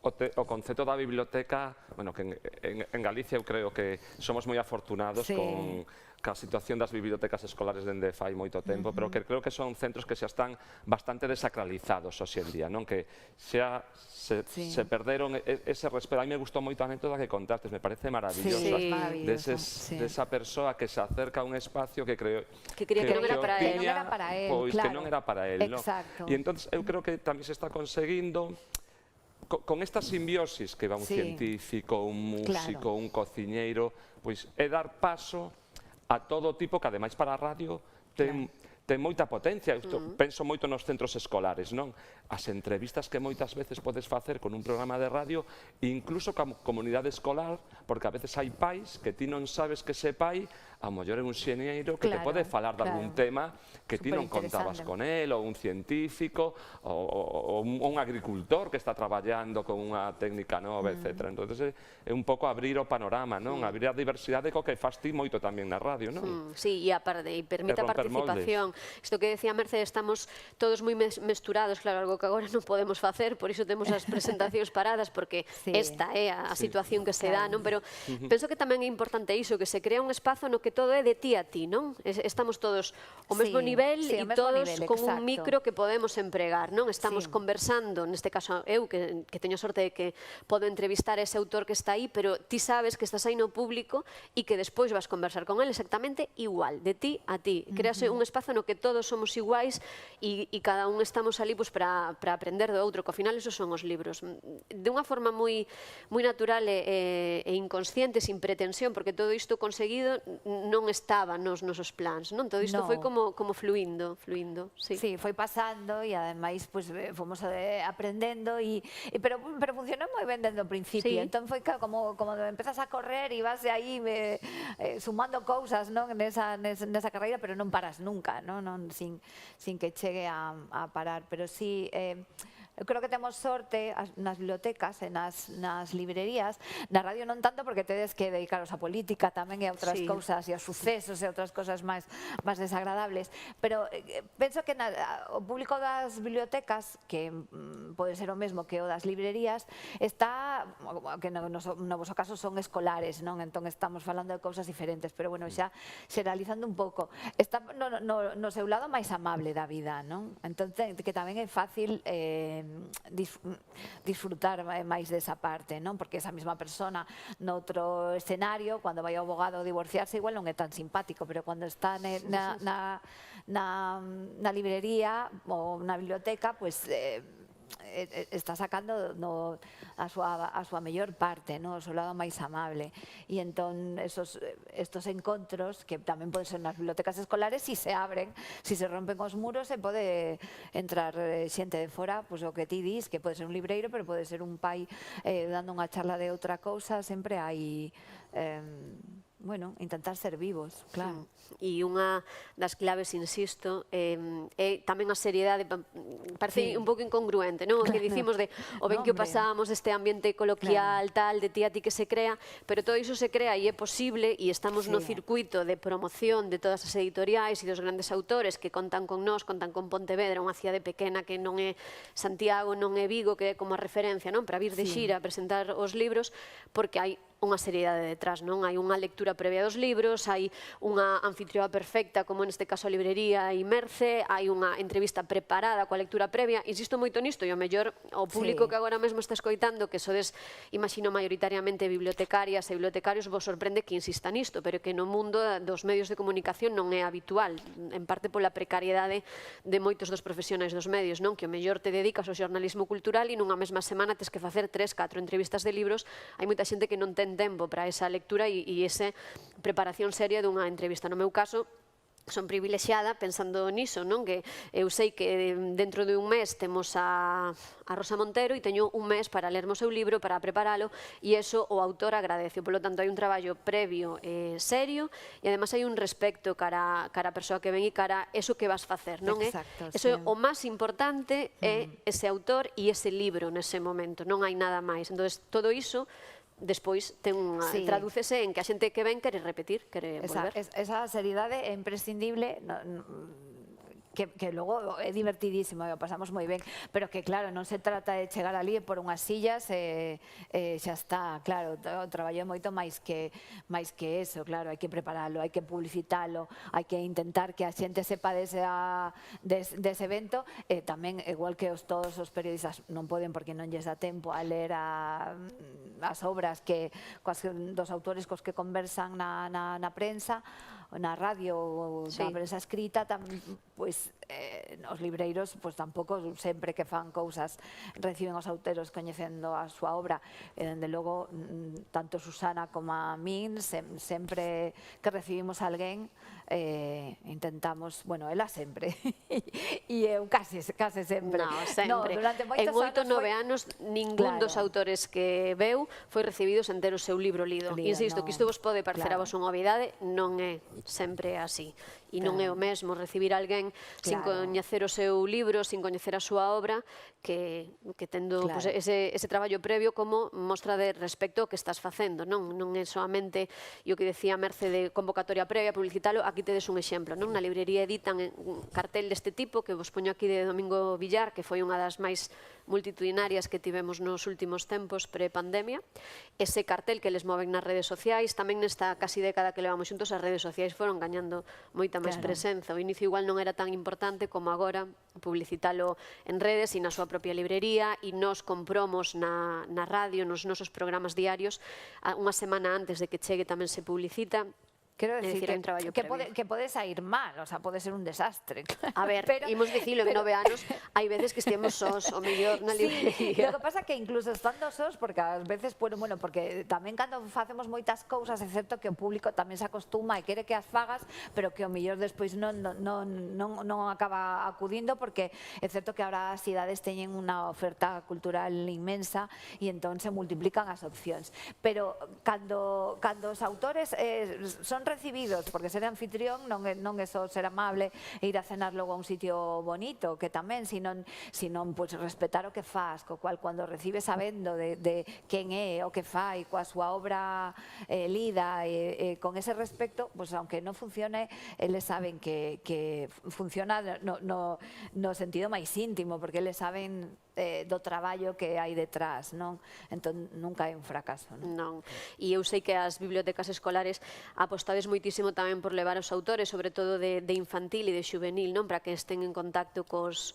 o concepto da biblioteca, bueno, que en Galicia eu creo que somos moi afortunados con a situación das bibliotecas escolares dende fai moito tempo, pero que creo que son centros que xa están bastante desacralizados hoxe en día, non? Que xa se perderon ese respeto. A mí me gustou moito a anécdota que contaste, me parece maravillosa, desa persoa que se acerca a un espacio que creo que non era para él, pois que non era para él, non? E entón eu creo que tamén se está conseguindo con esta simbiosis que va un científico, un músico, un cociñeiro, pois é dar paso a todo tipo que ademais para a radio ten moita potencia. Penso moito nos centros escolares, non? As entrevistas que moitas veces podes facer con un programa de radio, incluso coa comunidade escolar, porque a veces hai pais que ti non sabes que ese pai a mellor é un xeñeiro que te pode falar de algún tema que ti non contabas con él, ou un científico, ou un agricultor que está traballando con unha técnica nova, etc. Entón é un pouco abrir o panorama, non? Abrir a diversidade co que faz ti moito tamén na radio, non? Sí, e permite a participación. Isto que decía Mercedes, estamos todos moi mesturados, claro, algo que agora non podemos facer, por iso temos as presentacións paradas, porque esta é a situación que se dá, non? Pero penso que tamén é importante iso, que se crea un espazo no que que todo é de ti a ti, non? Estamos todos ao mesmo nivel e todos con un micro que podemos empregar, non? Estamos conversando, neste caso eu, que teño sorte de que podo entrevistar a ese autor que está aí, pero ti sabes que estás aí no público e que despois vas conversar con ele exactamente igual, de ti a ti. Créase un espazo no que todos somos iguais e cada un estamos ali para aprender do outro, que ao final esos son os libros. De unha forma moi natural e inconsciente, sin pretensión, porque todo isto conseguido non estaba nos nosos plans, non? Todo isto foi como fluindo, sí. Sí, foi pasando e ademais fomos aprendendo pero funcionou moi ben desde o principio. Entón foi como empezas a correr e vas aí sumando cousas nesa carreira, pero non paras nunca, sin que chegue a parar. Pero sí, eu creo que temos sorte nas bibliotecas e nas librerías, na radio non tanto porque tedes que dedicaros a política tamén e a outras cousas e aos sucesos e a outras cousas máis desagradables, pero penso que o público das bibliotecas, que pode ser o mesmo que o das librerías, está, que no vosso caso son escolares, entón estamos falando de cousas diferentes, pero bueno, xa xeralizando un pouco, está no seu lado máis amable da vida, entón que tamén é fácil disfrutar máis desa parte, porque esa mesma persona noutro escenario, cando vai ao abogado a divorciarse, igual non é tan simpático, pero cando está na librería ou na biblioteca, está sacando a súa mellor parte, o seu lado máis amable. E entón, estos encontros, que tamén poden ser nas bibliotecas escolares, si se abren, si se rompen os muros, se pode entrar xente de fora, o que ti dis, que pode ser un libreiro, pero pode ser un pai dando unha charla de outra cousa, sempre hai... Bueno, intentar ser vivos, claro. E unha das claves, insisto, é tamén a seriedade, parece un pouco incongruente, non? O que dicimos de o ben que o pasábamos, este ambiente coloquial, tal, de ti a ti que se crea, pero todo iso se crea e é posible e estamos no circuito de promoción de todas as editoriais e dos grandes autores que contan con nós, contan con Pontevedra, unha cidade pequena que non é Santiago, non é Vigo, que é como a referencia, non? Para vir de xira a presentar os libros, porque hai unha seriedade detrás, non? Hai unha lectura previa dos libros, hai unha anfitrioa perfecta, como neste caso a librería Imerce, hai unha entrevista preparada coa lectura previa. Insisto moito nisto e o mellor o público que agora mesmo está escoitando, que sodes, imagino, maioritariamente bibliotecarias e bibliotecarios, vos sorprende que insista nisto, pero que no mundo dos medios de comunicación non é habitual, en parte pola precariedade de moitos dos profesionais dos medios, non? Que o mellor te dedicas ao xornalismo cultural e nunha mesma semana tes que facer 3, 4 entrevistas de libros. Hai moita xente que non ten tempo para esa lectura e esa preparación seria dunha entrevista. No meu caso, son privilexiada pensando niso, non? Que eu sei que dentro de un mes temos a Rosa Montero e teño un mes para lermo o seu libro, para preparalo, e eso o autor agradece. Por lo tanto, hai un traballo previo serio e además hai un respecto cara a persoa que ven e cara eso que vas facer, non? Eso é o máis importante, é ese autor e ese libro nese momento, non hai nada máis. Entón, todo iso despois tradúcese en que a xente que ven quere repetir, quere volver. Esa seriedade é imprescindible, que logo é divertidísimo e o pasamos moi ben, pero que claro, non se trata de chegar ali e por unhas sillas e xa está, claro, o traballo é moito máis que eso, claro, hai que preparalo, hai que publicitalo, hai que intentar que a xente sepa dese evento, e tamén, igual que todos os periodistas non poden porque non lles dá tempo a ler as obras dos autores cos que conversan na prensa, na radio ou na prensa escrita, pois os libreiros tampouco sempre que fan cousas reciben os autores coñecendo a súa obra, e dende logo tanto Susana como a min sempre que recibimos a alguén intentamos, bueno, ela sempre e eu case sempre. No, sempre. En 8 ou 9 anos ningún dos autores que veu foi recibido sen ter o seu libro lido. Insisto, que isto vos pode parecer a vos unha obviedade, non é sempre así. E non é o mesmo recibir a alguén sin coñecer o seu libro, sin coñecer a súa obra, que tendo ese traballo previo como mostra de respecto ao que estás facendo. Non é solamente o que decía Merce de convocatoria previa, publicitalo. Aquí tedes un exemplo. Na librería editan un cartel deste tipo, que vos poño aquí de Domingo Villar, que foi unha das máis multitudinarias que tivemos nos últimos tempos pre-pandemia, ese cartel que les moven nas redes sociais, tamén nesta casi década que levamos xuntos, as redes sociais foron gañando moita máis presenza. O inicio igual non era tan importante como agora publicitalo en redes e na súa propia librería, e nos compromos na radio, nos nosos programas diarios, unha semana antes de que chegue tamén se publicita. Quero decir hai un traballo que previo. pode sair mal, o sea, pode ser un desastre. A ver, imos dicilo, en 9 anos hai veces que estemos sós, o mellor na librería. Lo que pasa que incluso estando sós, porque ás veces, bueno, porque tamén cando facemos moitas cousas, é certo que o público tamén se acostuma e quere que as fagas, pero que o mellor despois non acaba acudindo, porque é certo que ahora as cidades teñen unha oferta cultural inmensa e entón se multiplican as opcións. Pero cando os autores son recibidos, porque ser anfitrión non é só ser amable e ir a cenar logo a un sitio bonito, que tamén, senón respetar o que faz, co cual cando recibes sabendo de quen é o que fai, coa súa obra lida, con ese respecto, aunque non funcione, eles saben que funciona no sentido máis íntimo, porque eles saben do traballo que hai detrás, non? Entón, nunca é un fracaso, non? Non. E eu sei que as bibliotecas escolares apostades moitísimo tamén por levar os autores, sobre todo de infantil e de xuvenil, non? Para que estén en contacto cos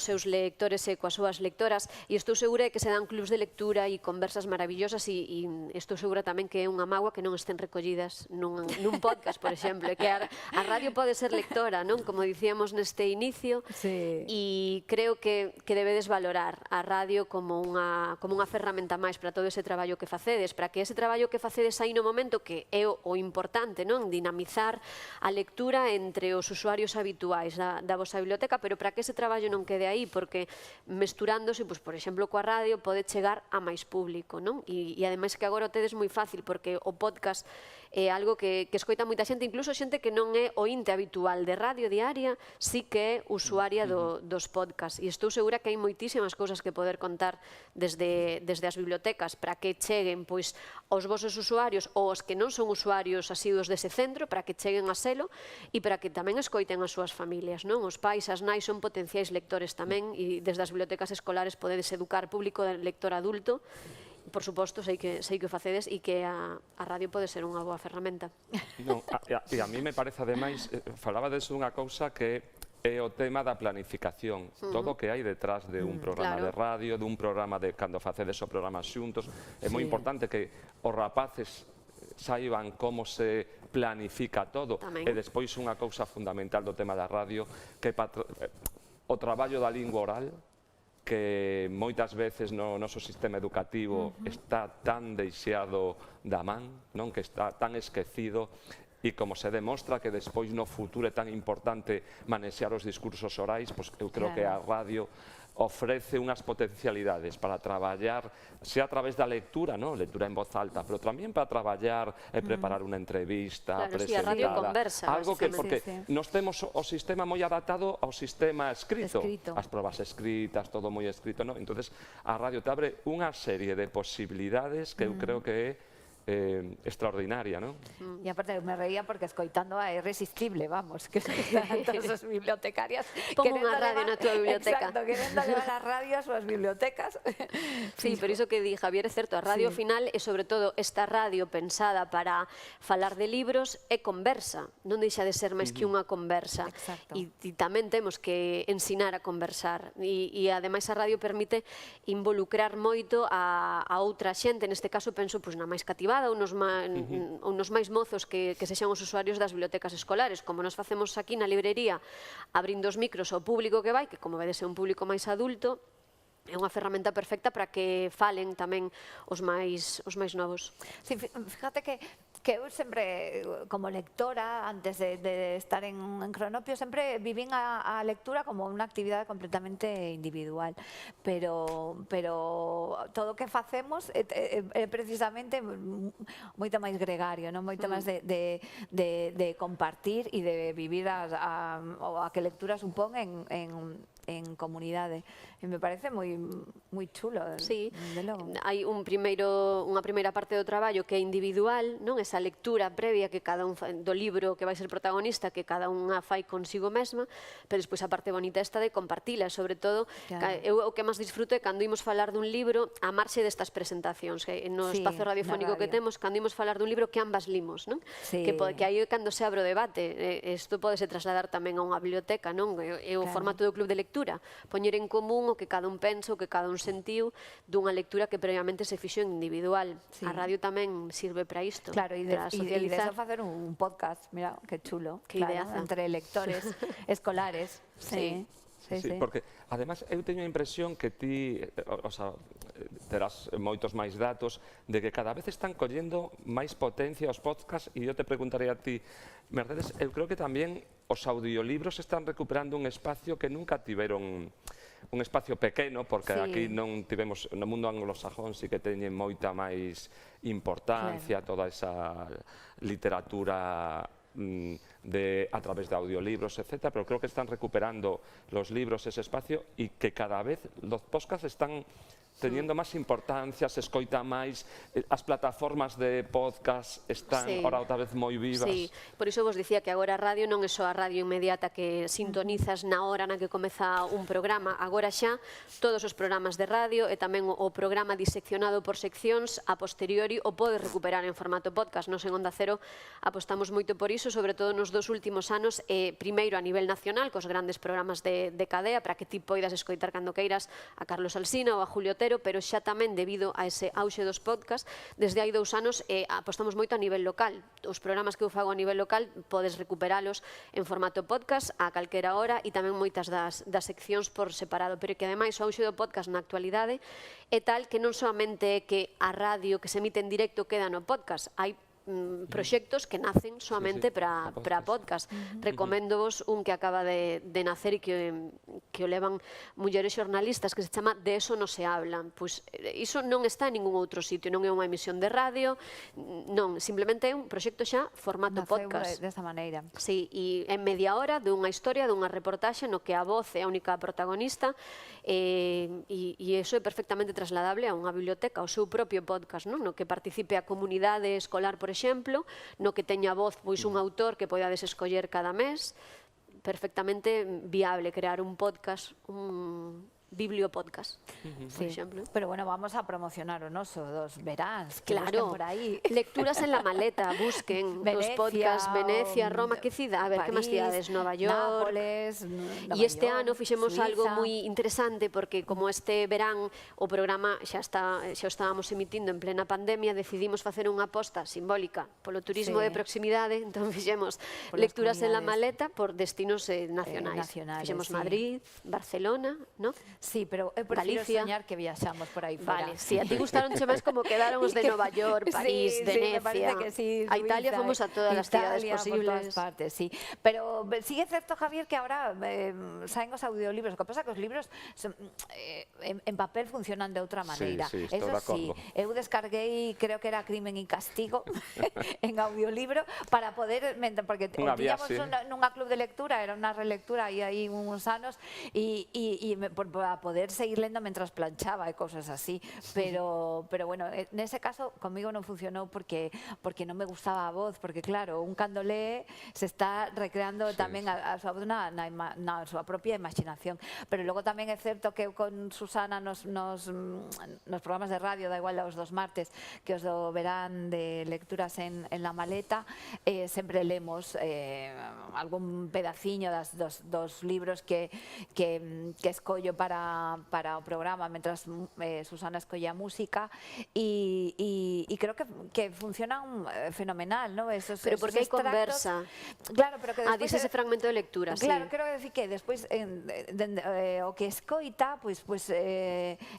seus lectores e coas súas lectoras, e estou segura de que se dan clubs de lectura e conversas maravillosas, e estou segura tamén que é unha mágoa que non estén recollidas nun podcast, por exemplo, que a radio pode ser lectora, non? Como dicíamos neste inicio, e creo que debedes valorar a radio como unha ferramenta máis para todo ese traballo que facedes, para que ese traballo que facedes aí no momento, que é o importante, non? Dinamizar a lectura entre os usuarios habituais da vosa biblioteca, pero para que ese traballo non quede de aí, porque mesturándose, por exemplo, coa radio, pode chegar a máis público, non? E ademais que agora o tedes moi fácil, porque o podcast é algo que escoita moita xente, incluso xente que non é ointe habitual de radio diaria, sí que é usuaria dos podcasts. E estou segura que hai moitísimas cousas que poder contar desde as bibliotecas para que cheguen aos vosos usuarios ou aos que non son usuarios asiduos dese centro, para que cheguen a selo e para que tamén escoiten as súas familias, non? Os pais, as nais son potenciais lectores tamén, e desde as bibliotecas escolares podedes educar público de lector adulto. Por suposto, sei que o facedes e que a radio pode ser unha boa ferramenta. E a mí me parece, ademais, falabades unha cousa que é o tema da planificación, todo o que hai detrás de un programa de radio, dun programa de cando facedes o programa xuntos. É moi importante que os rapaces saiban como se planifica todo, e despois unha cousa fundamental do tema da radio, que o traballo da lingua oral, que moitas veces no noso sistema educativo está tan deixado da man, non? Que está tan esquecido, e como se demostra que despois no futuro é tan importante manexear os discursos orais, eu creo que a radio ofrece unhas potencialidades para traballar, sea a través da lectura, lectura en voz alta, pero tamén para traballar e preparar unha entrevista presentada. A radio conversa. Algo que, porque nós temos o sistema moi adaptado ao sistema escrito, as probas escritas, todo moi escrito, entonces a radio te abre unha serie de posibilidades que eu creo que é extraordinaria, non? E aparte me reía porque escoitando é irresistible, vamos, que escoitan todas as bibliotecarias. Pon unha radio na tua biblioteca. Exacto, querendo levar a radio ás súas bibliotecas. Sí, por iso que di Javier, é certo, a radio final é sobre todo esta radio pensada para falar de libros e conversa, non deixa de ser máis que unha conversa. E tamén temos que ensinar a conversar, e ademais a radio permite involucrar moito a outra xente, neste caso penso na máis cativada, ou nos máis mozos que sexan os usuarios das bibliotecas escolares, como nos facemos aquí na librería, abrindo os micros ao público que vai, que como vedes é un público máis adulto, é unha ferramenta perfecta para que falen tamén os máis novos. Sí, fíjate que eu sempre, como lectora, antes de estar en Cronopio, sempre vivín a lectura como unha actividade completamente individual, pero todo o que facemos é precisamente moito máis gregario, moito máis de compartir e de vivir a que lectura supón en en comunidade. E me parece moi chulo, Sí, de logo. hai unha primeira parte do traballo que é individual, non? Esa lectura previa que cada un do libro que vai ser protagonista, que cada unha fai consigo mesma, pero despois a parte bonita esta de compartila, sobre todo, Claro. eu o que máis disfruto é cando imos falar dun libro a marxe destas presentacións, que no Sí, espazo radiofónico na que radio. temos, cando imos falar dun libro que ambas limos, non? Sí. Que aí é cando se abre o debate, isto podese trasladar tamén a unha biblioteca, non? É o Claro. formato do club de lectura, poñer en común o que cada un pensa, o que cada un sentiu dunha lectura que previamente se fixo en individual. Sí. A radio tamén sirve para isto, Claro, e para de socializar. eso facer un podcast, mira, que chulo. Que claro, ideaza. entre lectores escolares. Sí, sí, Sí, sí. porque ademais eu teño a impresión que ti, o sea, terás moitos máis datos de que cada vez están collendo máis potencia os podcasts e eu te preguntarei a ti, Mercedes, eu creo que tamén os audiolibros están recuperando un espacio que nunca tiveron, un espacio pequeno, porque Sí. aquí non tivemos, no mundo anglosajón sí que teñen moita máis importancia, toda esa literatura a través de audiolibros, etcétera, pero creo que están recuperando los libros ese espacio y que cada vez los podcasts están teniendo máis importancia, se escoita máis, as plataformas de podcast están Sí. ahora outra vez moi vivas. Sí, por iso vos dicía que agora a radio non é só a radio inmediata que sintonizas na hora na que comeza un programa, agora xa todos os programas de radio e tamén o programa diseccionado por seccións a posteriori o podes recuperar en formato podcast. Nos en Onda Cero apostamos moito por iso, sobre todo nos dos últimos anos, primeiro a nivel nacional, cos grandes programas de cadea, para que ti poidas escoitar cando queiras a Carlos Alsina ou a Julio Otero, pero xa tamén debido a ese auxe dos podcasts, desde hai 2 anos apostamos moito a nivel local. Os programas que eu fago a nivel local podes recuperalos en formato podcast a calquera hora e tamén moitas das seccións por separado, pero que ademais o auxe do podcast na actualidade é tal que non solamente é que a radio que se emite en directo queda no podcast, hai proxectos que nacen soamente para podcast. Recoméndovos un que acaba de nacer e que o levan mulleres xornalistas, que se chama De eso no se habla. Pois iso non está en ningún outro sitio, non é unha emisión de radio, non, simplemente é un proxecto xa formato Naceu podcast. desta maneira. Sí, e en media hora dunha historia, dunha reportaxe no que a voz é a única protagonista e iso é perfectamente trasladable a unha biblioteca, ao seu propio podcast, non? No que participe a comunidade escolar, por exemplo, no que teña voz pois un autor que podades escoller cada mes, perfectamente viable crear un podcast, un bibliopodcast, por exemplo. Pero bueno, vamos a promocionar o noso dos veráns, que busquen Claro, por aí. lecturas en la maleta, busquen os podcasts Venecia, Roma, que cidade, a ver, que máis cidades, Nova York, Nápoles, E este ano fixemos algo moi interesante porque como este verán o programa xa o estábamos emitindo en plena pandemia, decidimos facer unha aposta simbólica polo turismo de proximidade, entón fixemos Polas lecturas en la comunidades. maleta por destinos nacionais. Nacionales, Fixemos sí. Madrid, Barcelona, ¿no? Sí, pero eu prefiro Galicia. soñar que viaxamos por aí fora. Vale, si a ti gustaronche máis como quedaron os de Nova York, París, Sí, me Venecia. parece que sí, A Italia Suiza, fomos a todas as cidades Italia, posibles. Por todas partes, sí. Pero sí é certo, Javier, que ahora saen os audiolibros. O que pasa que os libros en papel funcionan de outra maneira. sí, estou Eso de sí, acordo. eu descarguei, creo que era Crimen e Castigo, en audiolibro, para poder, porque Unha o tiñamos viaxe. nunha club de lectura, era unha relectura aí uns anos, e para poder seguir lendo mentras planchaba e cousas así, pero bueno, nese caso comigo non funcionou porque non me gustaba a voz, porque claro, un cando lee se está recreando tamén a súa voz na súa propia imaginación, pero logo tamén é certo que eu con Susana nos programas de radio, da igual os dos martes que os do verán de lecturas en la maleta, sempre lemos algún pedaciño dos libros que escollo para o programa mentras Susana escolla música e creo que funcionan fenomenal, ¿no? Pero porque hai conversa. Claro, pero que despois... Dice ese fragmento de lectura, Claro, sí. quero decir que despois o que escoita pois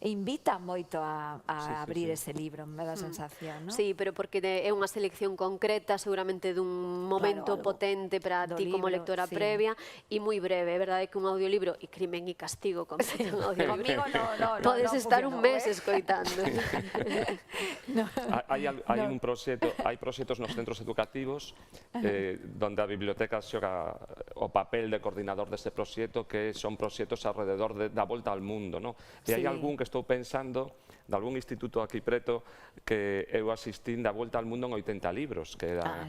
invita moito a abrir ese libro, me dá a sensación, ¿no? Sí, pero porque é unha selección concreta, seguramente dun momento algo potente para do ti como libro, lectora sí. previa e moi breve. É verdade que un audiolibro e Crimen e Castigo, como Conmigo no Podes estar un funcionou, mes escoitando. Hai proxectos nos centros educativos donde a biblioteca xoga o papel de coordinador deste proxecto, que son proxectos alrededor da volta al mundo, non? E hai Sí. algún que estou pensando de algún instituto aquí preto que eu asistín da volta al mundo en 80 libros, que era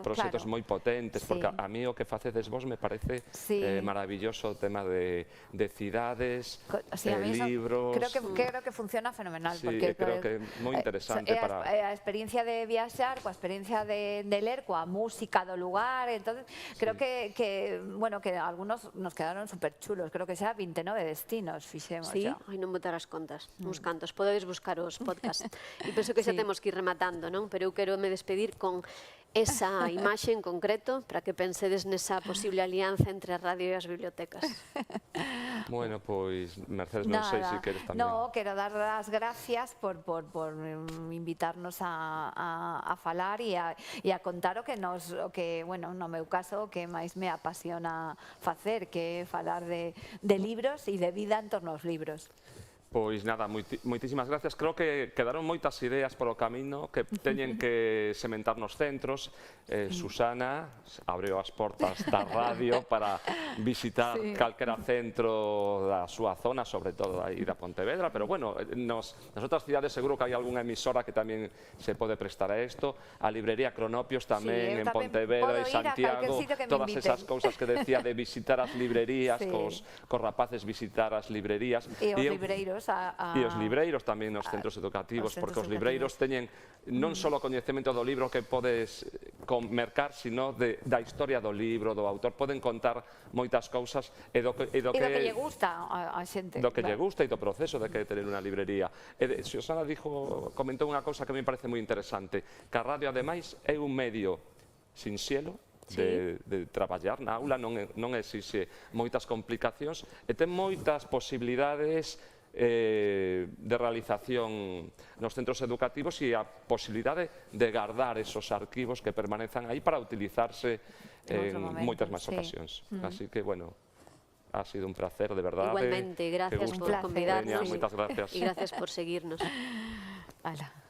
proxectos moi potentes, porque a mí o que facedes vos me parece maravilloso o tema de cidades, libros... Creo que funciona fenomenal. Sí, porque creo que é moi interesante para... A experiencia de viaxar, coa experiencia de ler, coa música do lugar, entonces creo que algunos nos quedaron super chulos, creo que xa 29 destinos fixemos. Sí, ai non botar as contas, uns cantos, podedes buscar os podcast. E penso que xa temos que ir rematando, non? Pero eu quero me despedir con esa imaxe en concreto para que pensedes nesa posible alianza entre a radio e as bibliotecas. Bueno, pois, Mercedes, non sei se queres tamén. No, quero dar as gracias por invitarnos a falar e a contar o que, bueno, no meu caso, o que máis me apasiona facer, que é falar de libros e de vida en torno aos libros. Pois nada, moitísimas gracias. Creo que quedaron moitas ideas polo camino que teñen que sementar nos centros. Susana abriu as portas da radio para visitar calquera centro da súa zona, sobre todo aí da Pontevedra, pero bueno, nas outras cidades seguro que hai algunha emisora que tamén se pode prestar a isto. A librería Cronopios tamén en Pontevedra e Santiago, todas esas cousas que decía de visitar as librerías, cos rapaces visitar as librerías. E os libreiros. E os libreiros tamén nos centros educativos, porque os libreiros teñen non só o coñecemento do libro que podes mercar, sino da historia do libro, do autor. Poden contar moitas cousas e do que lle gusta a xente. Do que lle gusta e do proceso de que tener unha librería. Susana comentou unha cousa que me parece moi interesante, que a radio, ademais, é un medio sinxelo de traballar na aula, non exixe moitas complicacións e ten moitas posibilidades de realización nos centros educativos e a posibilidade de guardar esos arquivos que permanezan aí para utilizarse en moitas máis ocasións. Así que, bueno, ha sido un placer, de verdade. Igualmente, gracias por convidarnos e gracias por seguirnos. Hala.